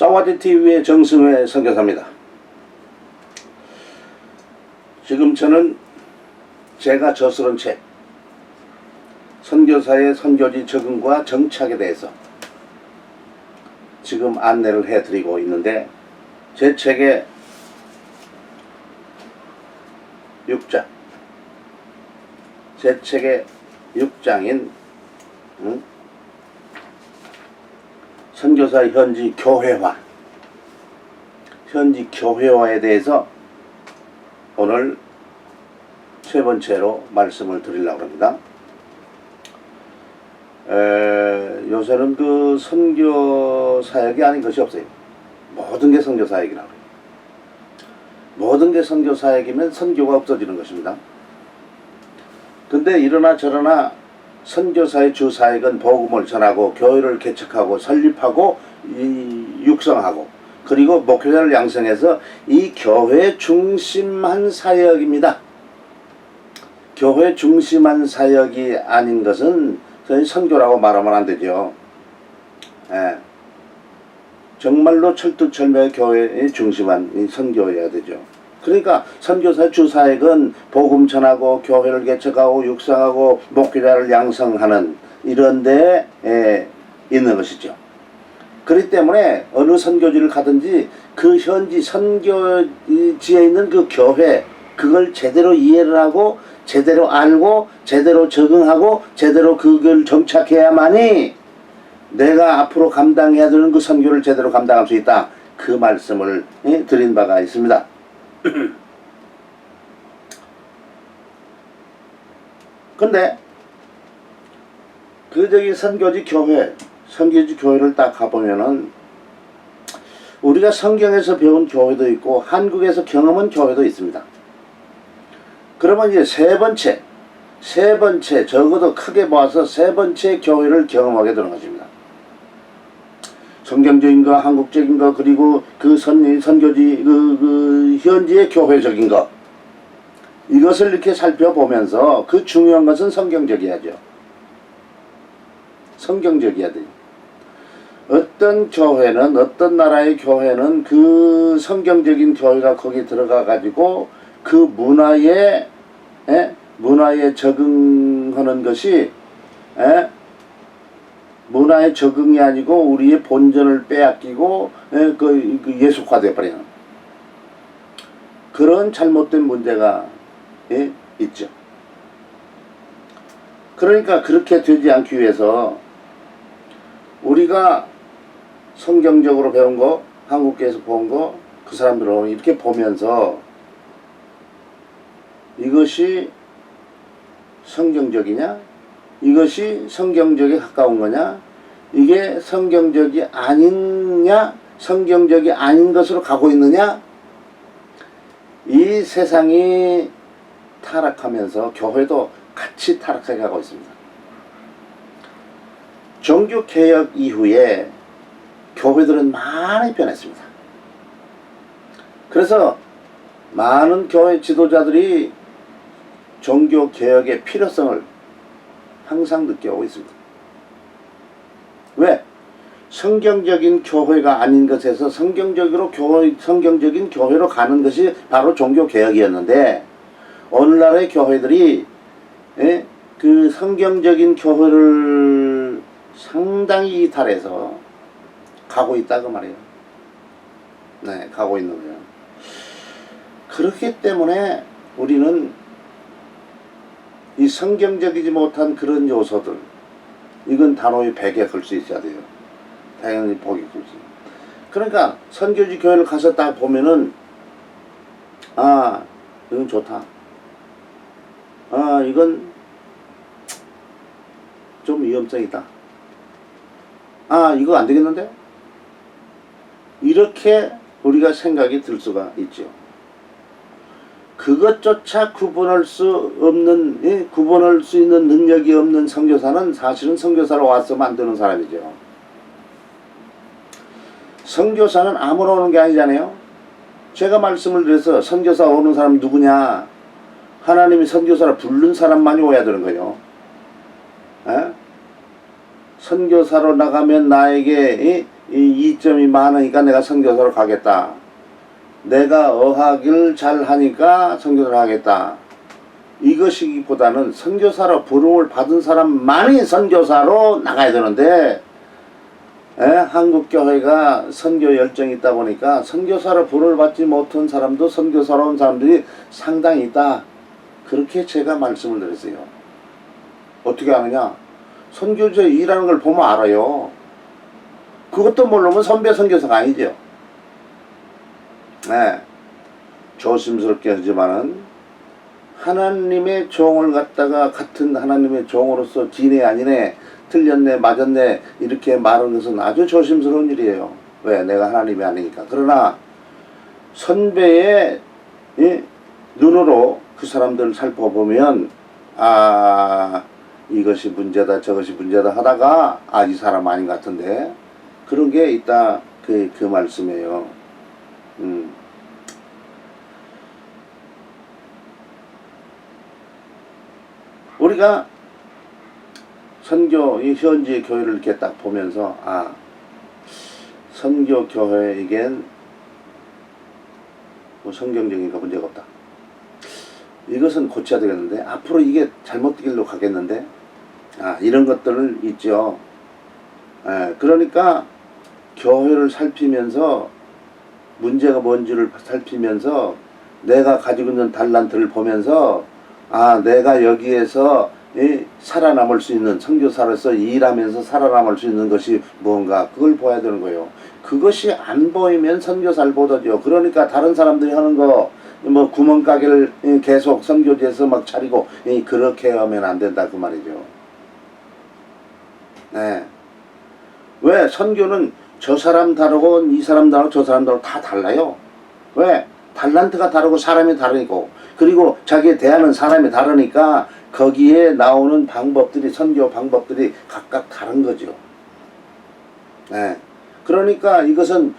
사와디TV의 정승회 선교사입니다. 지금 저는 제가 저술한 책 선교사의 선교지 적응과 정착에 대해서 지금 안내를 해드리고 있는데, 제 책의 6장, 제 책의 6장인 선교사 현지 교회화에 대해서 오늘 세 번째로 말씀을 드리려고 합니다. 요새는 그 선교 사역이 아닌 것이 없어요. 모든 게 선교 사역이라고 해요. 모든 게 선교 사역이면 선교가 없어지는 것입니다. 근데 이러나 저러나 선교사의 주 사역은 복음을 전하고 교회를 개척하고 설립하고 육성하고 그리고 목회자를 양성해서 이 교회 중심한 사역입니다. 교회 중심한 사역이 아닌 것은 선교라고 말하면 안 되죠. 정말로 철두철미의 교회에 중심한 선교여야 되죠. 그러니까 선교사의 주사역은 복음 전하고 교회를 개척하고 육성하고 목회자를 양성하는 이런 데에 있는 것이죠. 그렇기 때문에 어느 선교지를 가든지 그 현지 선교지에 있는 그 교회, 그걸 제대로 이해를 하고 제대로 알고 제대로 적응하고 제대로 그걸 정착해야만이 내가 앞으로 감당해야 되는 그 선교를 제대로 감당할 수 있다, 그 말씀을 드린 바가 있습니다. 근데 그 저기 선교지 교회를 딱 가보면은 우리가 성경에서 배운 교회도 있고 한국에서 경험한 교회도 있습니다. 그러면 이제 세 번째 적어도 크게 모아서 세 번째 교회를 경험하게 되는 것입니다. 성경적인 거, 한국적인 거, 그리고 그 선교지 그 현지의 교회적인 거, 이것을 이렇게 살펴보면서 그 중요한 것은 성경적이야죠. 성경적이야 돼요. 어떤 교회는, 어떤 나라의 교회는 그 성경적인 교회가 거기 들어가 가지고 그 문화에 적응하는 것이 문화의 적응이 아니고 우리의 본전을 빼앗기고 그 예속화되어 버리는 그런 잘못된 문제가 있죠. 그러니까 그렇게 되지 않기 위해서 우리가 성경적으로 배운 거, 한국교회에서 본 거, 그 사람들은 이렇게 보면서 이것이 성경적이냐, 이것이 성경적에 가까운 거냐, 이게 성경적이 아니냐, 성경적이 아닌 것으로 가고 있느냐, 이 세상이 타락하면서 교회도 같이 타락하게 가고 있습니다. 종교개혁 이후에 교회들은 많이 변했습니다. 그래서 많은 교회 지도자들이 종교개혁의 필요성을 항상 느껴오고 있습니다. 왜? 성경적인 교회가 아닌 것에서 성경적인 교회로 가는 것이 바로 종교개혁이었는데, 오늘날의 교회들이 그 성경적인 교회를 상당히 이탈해서 가고 있다 그 말이에요. 네, 가고 있는 거예요. 그렇기 때문에 우리는 이 성경적이지 못한 그런 요소들, 이건 단호히 배격에 걸 수 있어야 돼요. 당연히 복이 걸수 있어요. 그러니까 선교지 교회를 가서 딱 보면은 이건 좋다, 이건 좀 위험성이 있다, 이거 안 되겠는데, 이렇게 우리가 생각이 들 수가 있죠. 그것조차 구분할 수 있는 능력이 없는 선교사는 사실은 선교사로 와서 만드는 사람이죠. 선교사는 아무나 오는 게 아니잖아요. 제가 말씀을 드려서 선교사 오는 사람 누구냐, 하나님이 선교사를 부른 사람만이 오야 되는 거예요. 선교사로 나가면 나에게 이 이점이 많으니까 내가 선교사로 가겠다. 내가 어학을 잘 하니까 선교사로 하겠다. 이것이기보다는 선교사로 부름을 받은 사람만이 선교사로 나가야 되는데, 한국 교회가 선교 열정이 있다 보니까 선교사로 부름을 받지 못한 사람도 선교사로 온 사람들이 상당히 있다. 그렇게 제가 말씀을 드렸어요. 어떻게 아느냐? 선교제 일하는 걸 보면 알아요. 그것도 모르면 선배 선교사가 아니죠. 조심스럽게 하지만은 하나님의 종을 갖다가 같은 하나님의 종으로서 지네 아니네, 틀렸네 맞았네 이렇게 말하는 것은 아주 조심스러운 일이에요. 왜? 내가 하나님이 아니니까. 그러나 선배의 눈으로 그 사람들을 살펴보면 이것이 문제다 저것이 문제다 하다가 이 사람 아닌 것 같은데, 그런 게 있다. 그 말씀이에요. 우리가 선교, 이 현지의 교회를 이렇게 딱 보면서, 선교 교회에겐 뭐 성경적인 거 문제가 없다. 이것은 고쳐야 되겠는데, 앞으로 이게 잘못되길로 가겠는데, 이런 것들을 있죠. 그러니까 교회를 살피면서 문제가 뭔지를 살피면서 내가 가지고 있는 달란트를 보면서 내가 여기에서 살아남을 수 있는, 선교사로서 일하면서 살아남을 수 있는 것이 무언가, 그걸 봐야 되는 거예요. 그것이 안 보이면 선교사를 못 하죠. 그러니까 다른 사람들이 하는 거, 뭐 구멍가게를 계속 선교지에서 막 차리고 그렇게 하면 안 된다 그 말이죠. 왜? 선교는 저 사람 다르고 이 사람 다르고 저 사람 다르고 다 달라요. 왜? 달란트가 다르고 사람이 다르고, 그리고 자기에 대하는 사람이 다르니까 거기에 나오는 방법들이, 선교 방법들이 각각 다른 거죠. 그러니까 이것은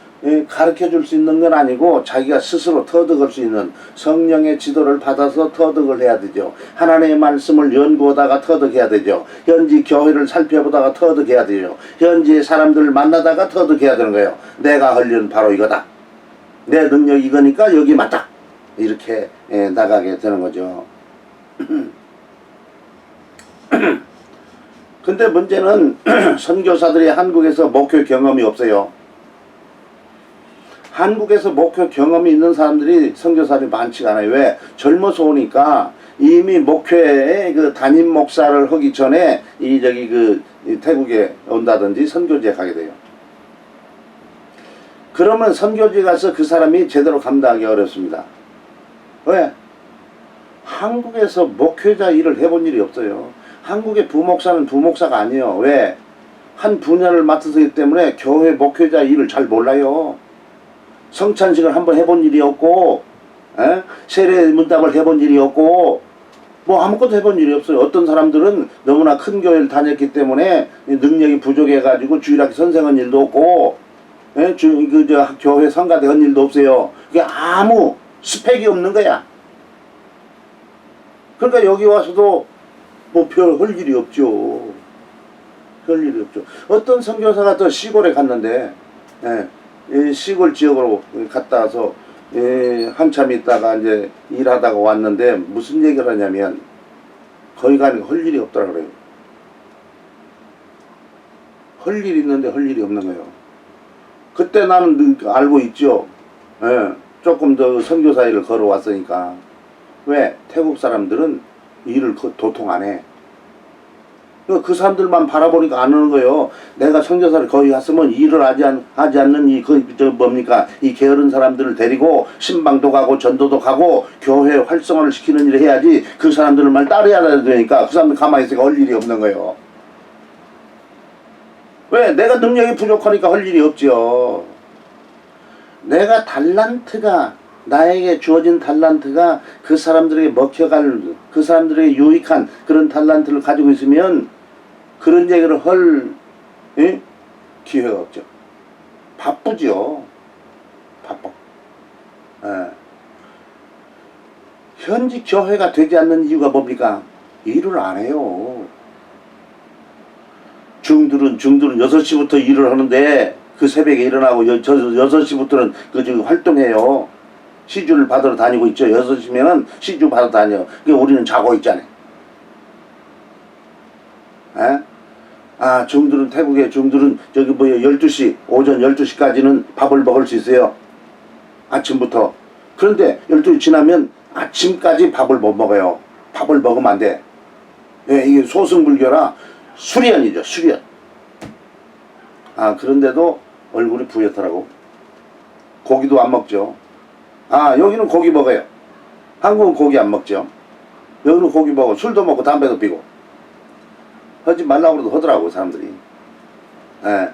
가르쳐 줄 수 있는 건 아니고 자기가 스스로 터득할 수 있는 성령의 지도를 받아서 터득을 해야 되죠. 하나님의 말씀을 연구하다가 터득해야 되죠. 현지 교회를 살펴보다가 터득해야 되죠. 현지의 사람들을 만나다가 터득해야 되는 거예요. 내가 할 일은 바로 이거다. 내 능력이 이거니까 여기 맞다. 이렇게 나가게 되는 거죠. 근데 문제는 선교사들이 한국에서 목회 경험이 없어요. 한국에서 목회 경험이 있는 사람들이 선교사들이 많지가 않아요. 왜? 젊어서 오니까 이미 목회에 그 담임 목사를 하기 전에 태국에 온다든지 선교지에 가게 돼요. 그러면 선교지 가서 그 사람이 제대로 감당하기 어렵습니다. 왜? 한국에서 목회자 일을 해본 일이 없어요. 한국의 부목사는 부목사가 아니에요. 왜? 한 분야를 맡으기 때문에 교회 목회자 일을 잘 몰라요. 성찬식을 한번 해본 일이 없고, 세례 문답을 해본 일이 없고, 뭐 아무것도 해본 일이 없어요. 어떤 사람들은 너무나 큰 교회를 다녔기 때문에 능력이 부족해가지고 주일학교 선생한 일도 없고, 교회 성가대 한 일도 없어요. 그게 아무 스펙이 없는 거야. 그러니까 여기 와서도 뭐 별 할 일이 없죠. 별 일이 없죠. 어떤 선교사가 또 시골에 갔는데, 시골 지역으로 갔다 와서 한참 있다가 이제 일하다가 왔는데 무슨 얘기를 하냐면, 거기 가니까 할 일이 없더라 그래요. 할 일이 있는데 할 일이 없는 거예요. 그때 나는 알고 있죠. 조금 더 선교사 일을 걸어왔으니까. 왜? 태국 사람들은 일을 도통 안 해. 그 사람들만 바라보니까 안 하는 거예요. 내가 선교사를 거기 갔으면 일을 하지 않는 이 게으른 사람들을 데리고 신방도 가고 전도도 가고 교회 활성화를 시키는 일을 해야지, 그 사람들을 말 따라야 되니까 그 사람들 가만히 있으니까 할 일이 없는 거예요. 왜? 내가 능력이 부족하니까 할 일이 없죠. 내가 나에게 주어진 달란트가 그 사람들에게 먹혀갈, 그 사람들에게 유익한 그런 달란트를 가지고 있으면 그런 얘기를 할 기회가 없죠. 바쁘죠. 바빠. 현지 교회가 되지 않는 이유가 뭡니까? 일을 안 해요. 중들은 6시부터 일을 하는데 그 새벽에 일어나고 저 6시부터는 지금 활동해요. 시주를 받으러 다니고 있죠. 6시면은 시주 받으러 다녀. 그러니까 우리는 자고 있잖아요. 에? 아, 중들은, 태국의 중들은 저기 12시, 오전 12시까지는 밥을 먹을 수 있어요. 아침부터. 그런데 12시 지나면 아침까지 밥을 못 먹어요. 밥을 먹으면 안 돼. 예, 이게 소승불교라 수련이죠, 수련. 아, 그런데도 얼굴이 부옇더라고. 고기도 안 먹죠. 아, 여기는 고기 먹어요. 한국은 고기 안 먹죠. 여기는 고기 먹고 술도 먹고 담배도 피고. 하지 말라고 해도 하더라고, 사람들이. 예.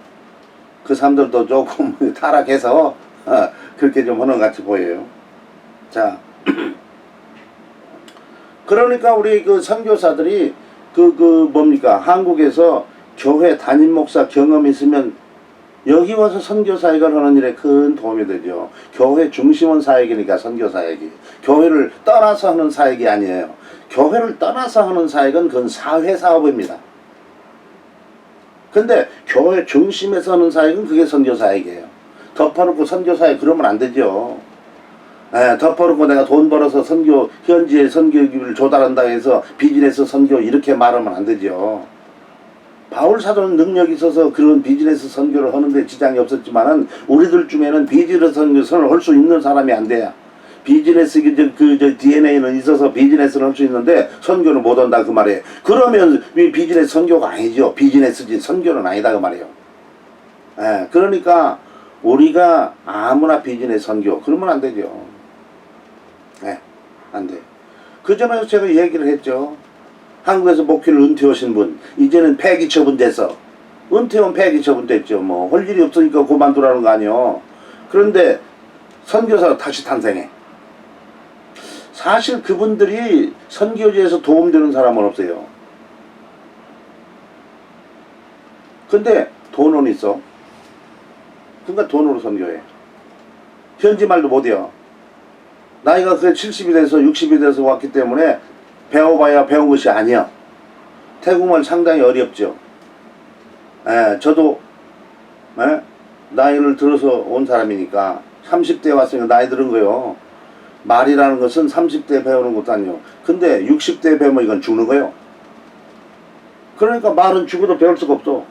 그 사람들도 조금 타락해서 그렇게 좀 하는 것 같이 보여요. 자, 그러니까 우리 그 선교사들이 뭡니까, 한국에서 교회 담임 목사 경험이 있으면 여기 와서 선교사역을 하는 일에 큰 도움이 되죠. 교회 중심은 사역이니까, 선교사역이. 교회를 떠나서 하는 사역이 아니에요. 교회를 떠나서 하는 사역은 그건 사회사업입니다. 근데 교회 중심에서 하는 사역은 그게 선교사역이에요. 덮어놓고 선교사역 그러면 안 되죠. 예, 덮어놓고 내가 돈 벌어서 선교, 현지의 선교기를 조달한다 해서 비즈니스 선교 이렇게 말하면 안 되죠. 바울 사도는 능력이 있어서 그런 비즈니스 선교를 하는데 지장이 없었지만은 우리들 중에는 비즈니스 선교를 할 수 있는 사람이 안 돼요. 비즈니스 DNA는 있어서 비즈니스를 할 수 있는데 선교는 못 한다 그 말이에요. 그러면 비즈니스 선교가 아니죠. 비즈니스지 선교는 아니다 그 말이에요. 예, 그러니까 우리가 아무나 비즈니스 선교 그러면 안 되죠. 예, 안 돼. 그 전에 제가 얘기를 했죠. 한국에서 목회를 은퇴하신 분 이제는 폐기 처분돼서 은퇴하면 폐기 처분됐죠. 뭐 할 일이 없으니까 그만두라는 거 아니요. 그런데 선교사가 다시 탄생해. 사실 그분들이 선교지에서 도움되는 사람은 없어요. 근데 돈은 있어. 그러니까 돈으로 선교해. 현지 말도 못해요. 나이가 그래 70이 돼서 60이 돼서 왔기 때문에 배워봐야 배운 것이 아니야. 태국말 상당히 어렵죠. 예, 저도 나이를 들어서 온 사람이니까 30대에 왔으니까 나이 들은 거요. 말이라는 것은 30대에 배우는 것도 아니요. 근데 60대에 배우면 이건 죽는 거예요. 그러니까 말은 죽어도 배울 수가 없어.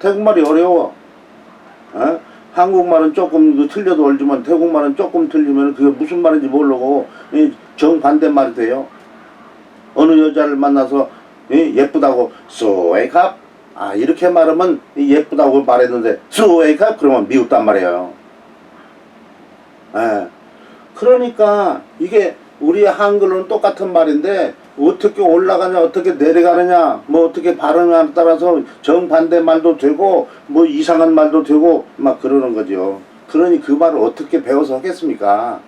태국말이 어려워. 한국말은 조금 틀려도 얼지만 태국말은 조금 틀리면 그게 무슨 말인지 모르고 정반대 말이 돼요. 어느 여자를 만나서 예쁘다고 소에캅 이렇게 말하면 예쁘다고 말했는데 소에캅 그러면 미웠단 말이에요. 그러니까 이게 우리 한글로는 똑같은 말인데 어떻게 올라가냐 어떻게 내려가느냐 뭐 어떻게 발음에 따라서 정반대 말도 되고 뭐 이상한 말도 되고 막 그러는 거죠. 그러니 그 말을 어떻게 배워서 하겠습니까?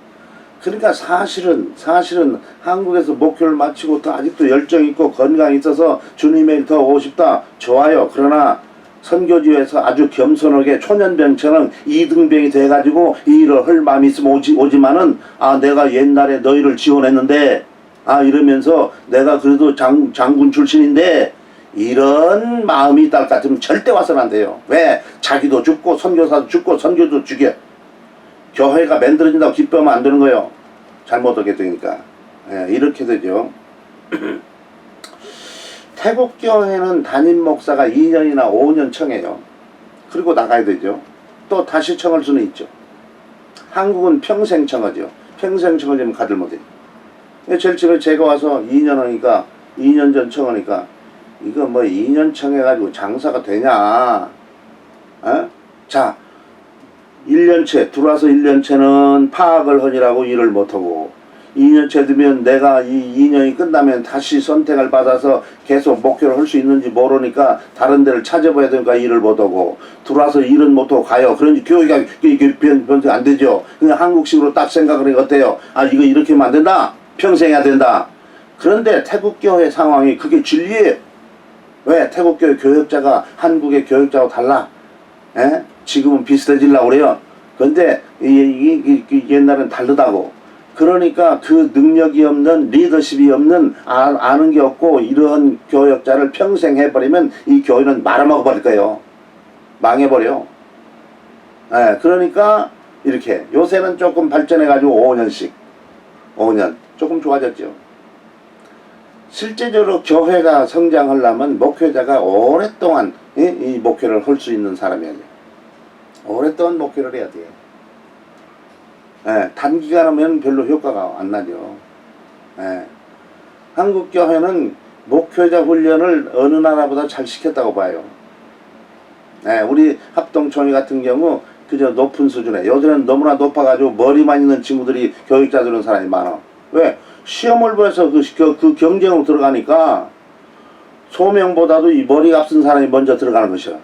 그러니까 사실은 한국에서 목표를 마치고 더 아직도 열정 있고 건강이 있어서 주님의 일 더 오고 싶다. 좋아요. 그러나 선교지에서 아주 겸손하게 초년병처럼 이등병이 돼가지고 이 일을 할 마음이 있으면 오지만은 내가 옛날에 너희를 지원했는데 이러면서 내가 그래도 장군 출신인데 이런 마음이 있다 할 것 같으면 절대 와서는 안 돼요. 왜? 자기도 죽고 선교사도 죽고 선교도 죽여. 교회가 만들어진다고 기뻐하면 안 되는 거예요. 잘못하게 되니까. 이렇게 되죠. 태국 교회는 담임 목사가 2년이나 5년 청해요. 그리고 나가야 되죠. 또 다시 청할 수는 있죠. 한국은 평생 청하죠. 평생 청하면 가들 못해요. 제일 처음에 제가 와서 2년 하니까 2년 전 청하니까 이거 뭐 2년 청해가지고 장사가 되냐. 자 1년째 들어와서 1년째는 파악을 하느라고 일을 못하고 2년째 되면 내가 이 2년이 끝나면 다시 선택을 받아서 계속 목표를 할 수 있는지 모르니까 다른 데를 찾아봐야 되니까 일을 못하고 들어와서 일은 못하고 가요. 그러니 교육이 변경 안 되죠. 그냥 한국식으로 딱 생각을 해 어때요? 이거 이렇게 하면 안 된다. 평생 해야 된다. 그런데 태국교회 상황이 그게 진리예요. 왜? 태국교회 교역자가 한국의 교역자하고 달라. 지금은 비슷해지려고 그래요. 근데 옛날엔 다르다고. 그러니까 그 능력이 없는 리더십이 없는 아는 게 없고 이러한 교역자를 평생 해버리면 이 교회는 말아먹어 버릴 거예요. 망해버려. 예, 그러니까 이렇게 요새는 조금 발전해가지고 5년씩 5년 조금 좋아졌죠. 실제적으로 교회가 성장하려면 목회자가 오랫동안 이 목회를 할 수 있는 사람이어야 돼요. 오랫동안 목회를 해야 돼요. 예, 단기간 하면 별로 효과가 안 나죠. 예. 한국 교회는 목회자 훈련을 어느 나라보다 잘 시켰다고 봐요. 예, 우리 합동총회 같은 경우 그저 높은 수준에, 요새는 너무나 높아가지고 머리만 있는 친구들이 교육자 되는 사람이 많아. 왜? 시험을 보여서 그 경쟁으로 들어가니까 소명보다도 이 머리가 앞선 사람이 먼저 들어가는 것이야.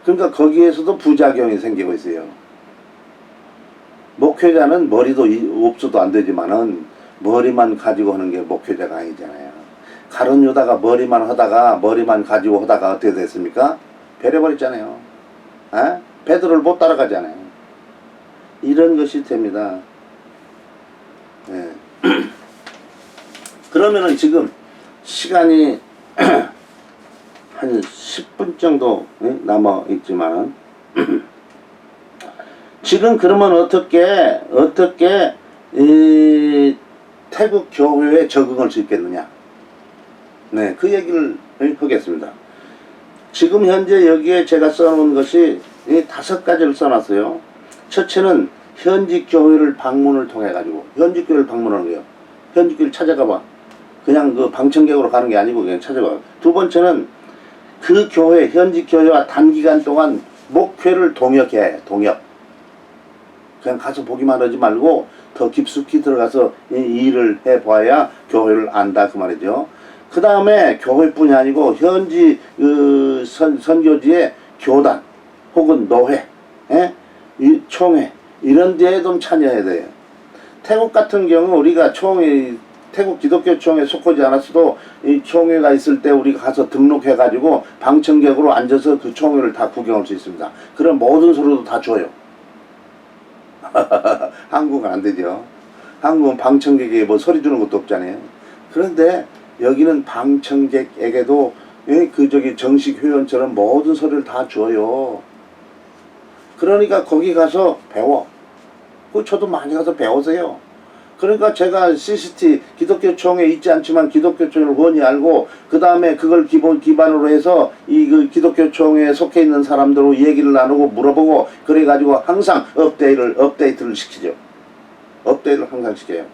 그러니까 거기에서도 부작용이 생기고 있어요. 목회자는 머리도 없어도 안 되지만은 머리만 가지고 하는 게 목회자가 아니잖아요. 가룟 유다가 머리만 가지고 하다가 어떻게 됐습니까? 배려버렸잖아요. 에? 베드로를 못 따라가잖아요. 이런 것이 됩니다. 예. 그러면은 지금 시간이 한 10분 정도 남아 있지만 지금 그러면 어떻게 이 태국 교회에 적응할 수 있겠느냐? 네, 그 얘기를 하겠습니다. 지금 현재 여기에 제가 써놓은 것이 5가지를 써놨어요. 첫째는 현지 교회를 방문을 통해 가지고 현지 교회를 방문하는 거예요. 현지 교회를 찾아가봐. 그냥 그 방청객으로 가는 게 아니고 그냥 찾아가. 두 번째는 그 교회, 현지 교회와 단기간 동안 목회를 동역해야 해요. 동역. 그냥 가서 보기만 하지 말고 더 깊숙이 들어가서 이 일을 해봐야 교회를 안다 그 말이죠. 그 다음에 교회뿐이 아니고 현지 그 선교지의 교단 혹은 노회, 이 총회 이런 데에 좀 참여해야 돼요. 태국 같은 경우 우리가 태국 기독교 총회에 속하지 않았어도 이 총회가 있을 때 우리가 가서 등록해가지고 방청객으로 앉아서 그 총회를 다 구경할 수 있습니다. 그런 모든 서류도 다 줘요. 한국은 안 되죠. 한국은 방청객에게 뭐 소리 주는 것도 없잖아요. 그런데 여기는 방청객에게도 정식 회원처럼 모든 서류를 다 줘요. 그러니까 거기 가서 배워. 저도 많이 가서 배우세요. 그러니까 제가 CCT 기독교 총회 있지 않지만 기독교 총회를 원히 알고 그 다음에 그걸 기반으로 해서 그 기독교 총회에 속해 있는 사람들로 얘기를 나누고 물어보고 그래가지고 항상 업데이트를 시키죠. 업데이트를 항상 시켜요.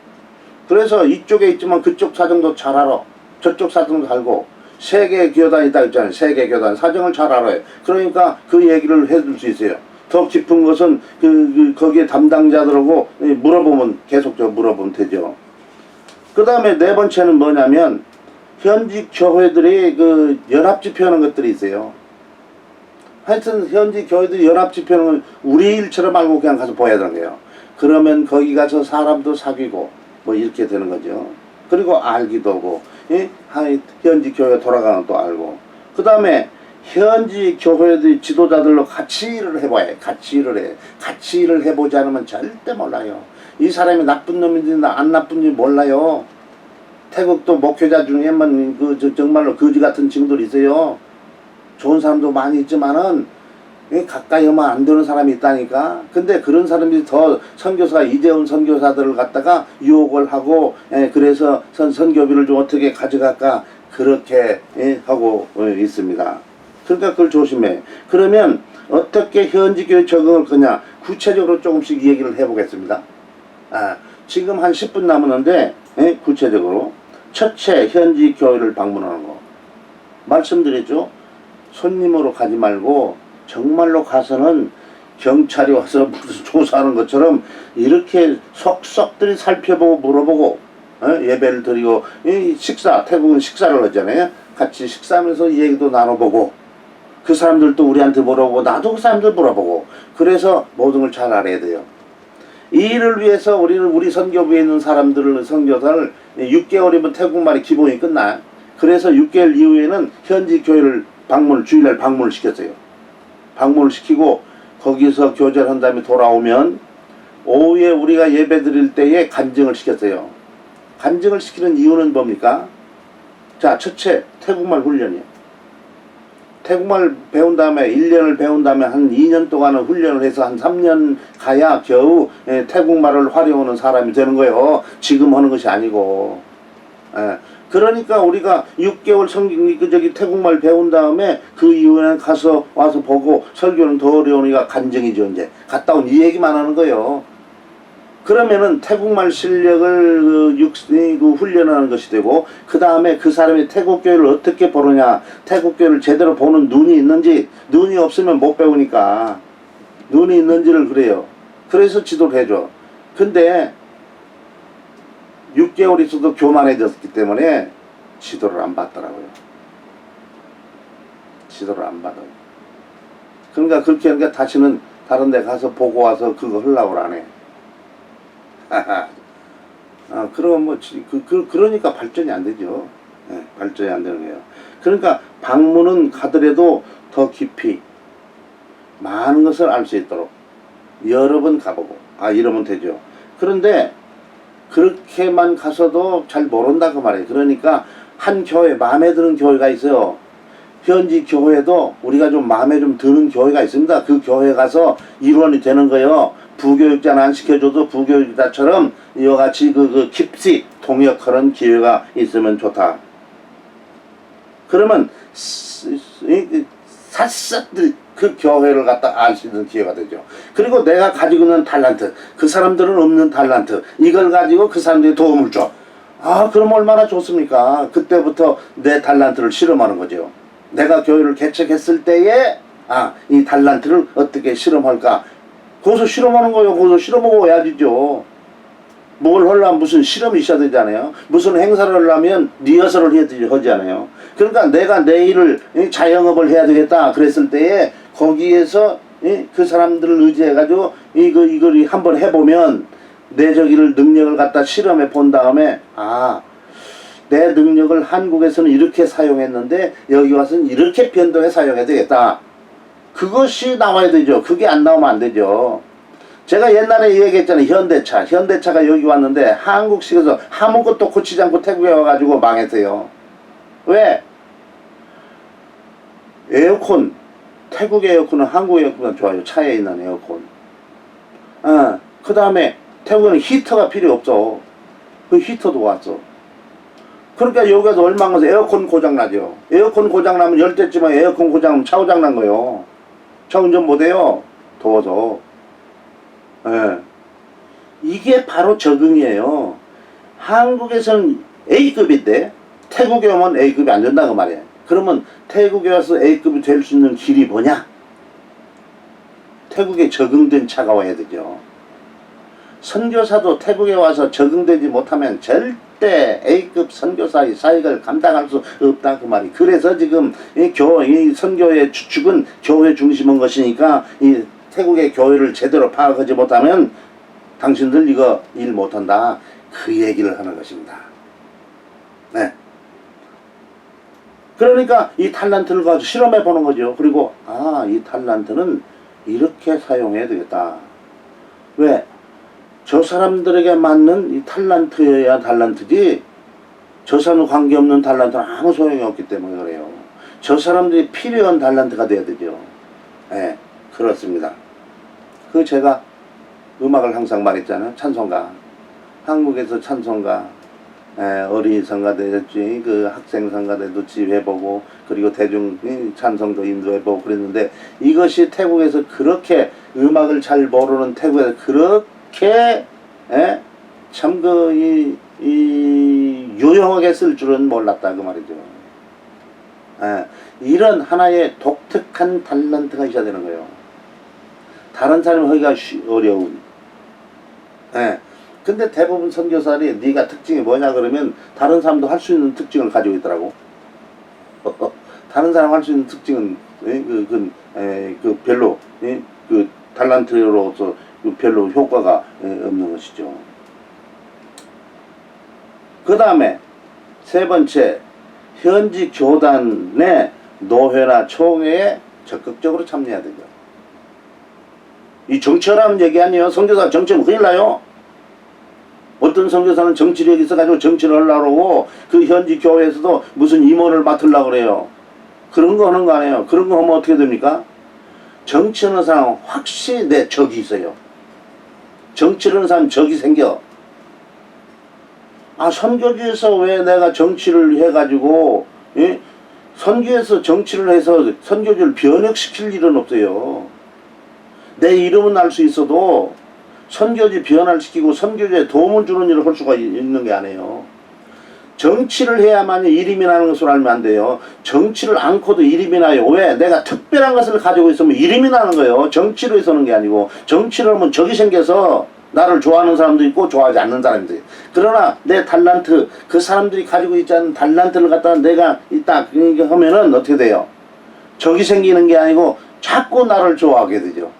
그래서 이쪽에 있지만 그쪽 사정도 잘 알아. 저쪽 사정도 알고 세계 교단이 있다 있잖아요. 세계 교단 사정을 잘 알아요. 그러니까 그 얘기를 해줄 수 있어요. 더 깊은 것은 거기에 담당자들하고 계속적으로 물어보면 되죠. 그 다음에 네 번째는 뭐냐면 현지 교회들이 연합집회하는 것들이 있어요. 하여튼 현지 교회들이 연합집회하는 우리 일처럼 알고 그냥 가서 보여야 되는 거예요. 그러면 거기 가서 사람도 사귀고 뭐 이렇게 되는 거죠. 그리고 알기도 하고 현지 교회 돌아가는 것도 알고 그 다음에 현지 교회들 지도자들로 같이 일을 해봐야 해. 같이 일을 해보지 않으면 절대 몰라요. 이 사람이 나쁜 놈인지 안 나쁜지 몰라요. 태국도 목회자 중에만 정말로 거지 같은 친구들이 있어요. 좋은 사람도 많이 있지만은 가까이 하면 안 되는 사람이 있다니까. 근데 그런 사람들이 더 이재훈 선교사들을 갖다가 유혹을 하고 그래서 선교비를 좀 어떻게 가져갈까 그렇게 하고 있습니다. 그러니까 그걸 조심해. 그러면 어떻게 현지 교회 적응을 거냐 구체적으로 조금씩 얘기를 해보겠습니다. 지금 한 10분 남았는데 구체적으로 첫째 현지 교회를 방문하는 거 말씀드렸죠. 손님으로 가지 말고 정말로 가서는 경찰이 와서 무슨 조사하는 것처럼 이렇게 속속들이 살펴보고 물어보고 예배를 드리고 태국은 식사를 하잖아요. 같이 식사하면서 얘기도 나눠보고 그 사람들도 우리한테 물어보고 나도 그 사람들 물어보고 그래서 모든 걸 잘 알아야 돼요. 이 일을 위해서 우리 선교부에 있는 선교사를 6개월이면 태국말이 기본이 끝나요. 그래서 6개월 이후에는 현지 교회를 주일날 방문을 시켰어요. 방문을 시키고 거기서 교제를 한 다음에 돌아오면 오후에 우리가 예배 드릴 때에 간증을 시켰어요. 간증을 시키는 이유는 뭡니까? 자, 첫째 태국말 훈련이에요. 태국말 배운 다음에 1년을 배운 다음에 한 2년 동안은 훈련을 해서 한 3년 가야 겨우 태국말을 활용하는 사람이 되는 거예요. 지금 하는 것이 아니고. 그러니까 우리가 6개월 태국말 배운 다음에 그 이후에는 가서 와서 보고 설교는 더 어려우니까 간증이죠. 이제 갔다 온 이 얘기만 하는 거예요. 그러면은 태국말 실력을 훈련하는 것이 되고, 그 다음에 그 사람이 태국교회를 어떻게 보느냐, 태국교회를 제대로 보는 눈이 있는지, 눈이 없으면 못 배우니까 눈이 있는지를 그래요. 그래서 지도를 해줘. 근데 6개월 있어도 교만해졌기 때문에 지도를 안 받더라고요. 지도를 안 받아요. 그러니까 그렇게 하니까 다시는 다른 데 가서 보고 와서 그거 하려고 안 해. 그러면 뭐, 그러니까 발전이 안 되죠. 발전이 안 되는 거예요. 그러니까 방문은 가더라도 더 깊이 많은 것을 알 수 있도록 여러 번 가보고, 이러면 되죠. 그런데 그렇게만 가서도 잘 모른다 그 말이에요. 그러니까 한 교회, 마음에 드는 교회가 있어요. 현지 교회도 우리가 좀 마음에 좀 드는 교회가 있습니다. 그 교회 가서 일원이 되는 거예요. 부교육자는 안 시켜줘도 부교육자처럼 이와 같이 깊이 통역하는 기회가 있으면 좋다. 그러면 샅샅 그 교회를 갖다 알 수 있는 기회가 되죠. 그리고 내가 가지고 있는 달란트, 그 사람들은 없는 달란트, 이걸 가지고 그 사람들이 도움을 줘. 그럼 얼마나 좋습니까? 그때부터 내 달란트를 실험하는 거죠. 내가 교회를 개척했을 때에 이 달란트를 어떻게 실험할까? 거기서 실험하는 거예요. 거기서 실험하고 해야지죠. 뭘 하려면 무슨 실험이 있어야 되잖아요. 무슨 행사를 하려면 리허설을 해야 하잖아요. 그러니까 내가 내 일을 자영업을 해야 되겠다 그랬을 때에 거기에서 그 사람들을 의지해가지고 이걸 한번 해보면 내 저기를 능력을 갖다 실험해 본 다음에 내 능력을 한국에서는 이렇게 사용했는데 여기 와서는 이렇게 변동해 사용해야 되겠다. 그것이 나와야 되죠. 그게 안 나오면 안 되죠. 제가 옛날에 얘기했잖아요. 현대차가 여기 왔는데 한국식에서 아무것도 고치지 않고 태국에 와가지고 망했어요. 왜? 에어컨, 태국 에어컨은 한국 에어컨보다 좋아요. 차에 있는 에어컨. 그 다음에 태국에는 히터가 필요 없어. 그 히터도 왔어. 그러니까 여기서 얼마나 가서 에어컨 고장나죠. 에어컨 고장나면 열대쯤에 에어컨 고장나면 차 고장난 거예요. 차 운전 못해요. 더워서. 이게 바로 적응이에요. 한국에서는 A급인데 태국에 오면 A급이 안 된다고 말이에요. 그러면 태국에 와서 A급이 될 수 있는 길이 뭐냐? 태국에 적응된 차가 와야 되죠. 선교사도 태국에 와서 적응되지 못하면 절대 A급 선교사의 사역을 감당할 수 없다 그 말이. 그래서 지금 이 선교의 주축은 교회 중심인 것이니까 이 태국의 교회를 제대로 파악하지 못하면 당신들 이거 일 못한다 그 얘기를 하는 것입니다. 그러니까 이 달란트를 가지고 실험해 보는 거죠. 그리고 이 달란트는 이렇게 사용해야 되겠다. 왜? 저 사람들에게 맞는 이 달란트여야 달란트지 저 사람 관계없는 달란트는 아무 소용이 없기 때문에 그래요. 저 사람들이 필요한 달란트가 돼야 되죠. 그렇습니다. 제가 음악을 항상 말했잖아요. 찬송가. 한국에서 찬송가, 어린이 성가대였지, 학생 성가대도 지휘해보고, 그리고 대중 찬송도 인도해보고 그랬는데, 이것이 태국에서 그렇게 음악을 잘 모르는 태국에서 그렇게, 참 유용하게 쓸 줄은 몰랐다 그 말이죠. 이런 하나의 독특한 탤런트가 있어야 되는 거예요. 다른 사람이 하기가 어려운. 근데 대부분 선교사들이 네가 특징이 뭐냐 그러면 다른 사람도 할 수 있는 특징을 가지고 있더라고. 다른 사람 할 수 있는 특징은 별로 탤런트로서 별로 효과가 없는 것이죠. 그 다음에 세 번째, 현지 교단의 노회나 총회에 적극적으로 참여해야 되죠. 이 정치하라는 얘기 아니에요. 선교사 정치하면 큰일 나요. 어떤 선교사는 정치력이 있어가지고 정치를 하려고 하고 그 현지 교회에서도 무슨 임원을 맡으려고 그래요. 그런 거 하는 거 아니에요. 그런 거 하면 어떻게 됩니까? 정치하는 사람은 확실히 내 적이 있어요. 정치를 하는 사람 적이 생겨. 아, 선교지에서 왜 내가 정치를 해가지고, 예? 선교에서 정치를 해서 선교지를 변혁시킬 일은 없어요. 내 이름은 알 수 있어도 선교지 변화시키고 선교지에 도움을 주는 일을 할 수가 있는 게 아니에요. 정치를 해야만 이름이 나는 것을 알면 안 돼요. 정치를 않고도 이름이 나요. 왜? 내가 특별한 것을 가지고 있으면 이름이 나는 거예요. 정치로 해서는 게 아니고, 정치를 하면 적이 생겨서 나를 좋아하는 사람도 있고 좋아하지 않는 사람도 있고. 그러나 내 달란트, 그 사람들이 가지고 있지 않은 달란트를 갖다가 내가 있다 하면은 어떻게 돼요? 적이 생기는 게 아니고 자꾸 나를 좋아하게 되죠.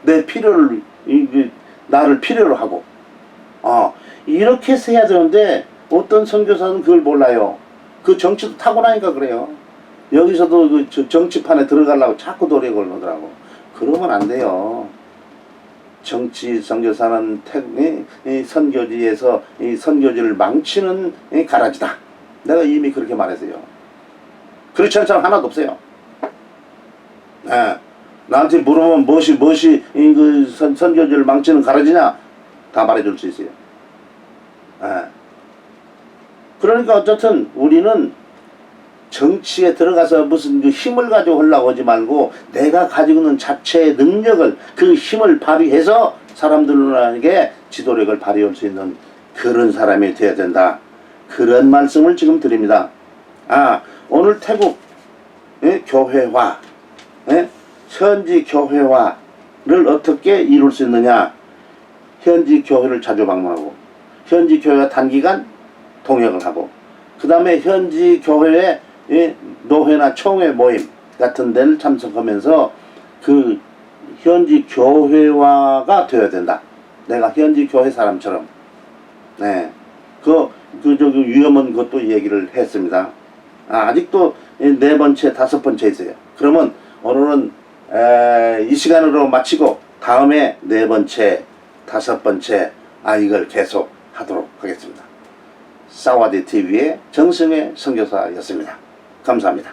내 필요를, 나를 필요로 하고. 이렇게 해서 해야 되는데 어떤 선교사는 그걸 몰라요. 그 정치도 타고나니까 그래요. 여기서도 그 정치판에 들어가려고 자꾸 노력을 하더라고. 그러면 안 돼요. 정치 선교사는 선교지에서 이 선교지를 망치는 가라지다. 내가 이미 그렇게 말했어요. 그렇지 않은 사람 하나도 없어요. 네. 나한테 물어보면 무엇이 그 선교지를 망치는 가라지냐? 다 말해줄 수 있어요. 네. 그러니까 어쨌든 우리는 정치에 들어가서 무슨 그 힘을 가지고 하려고 하지 말고 내가 가지고 있는 자체의 능력을, 그 힘을 발휘해서 사람들에게 지도력을 발휘할 수 있는 그런 사람이 되어야 된다. 그런 말씀을 지금 드립니다. 오늘 태국 교회화, 현지 교회화를 어떻게 이룰 수 있느냐? 현지 교회를 자주 방문하고, 현지 교회와 단기간 동역을 하고, 그 다음에 현지 교회의 노회나 총회 모임 같은 데를 참석하면서 그 현지 교회화가 되어야 된다. 내가 현지 교회 사람처럼. 네. 저기 위험한 것도 얘기를 했습니다. 아직도 4번째, 5번째 있어요. 그러면 오늘은 이 시간으로 마치고 다음에 4번째, 5번째 이걸 계속 하도록 하겠습니다. 사와디 TV의 정승의 선교사였습니다. 감사합니다.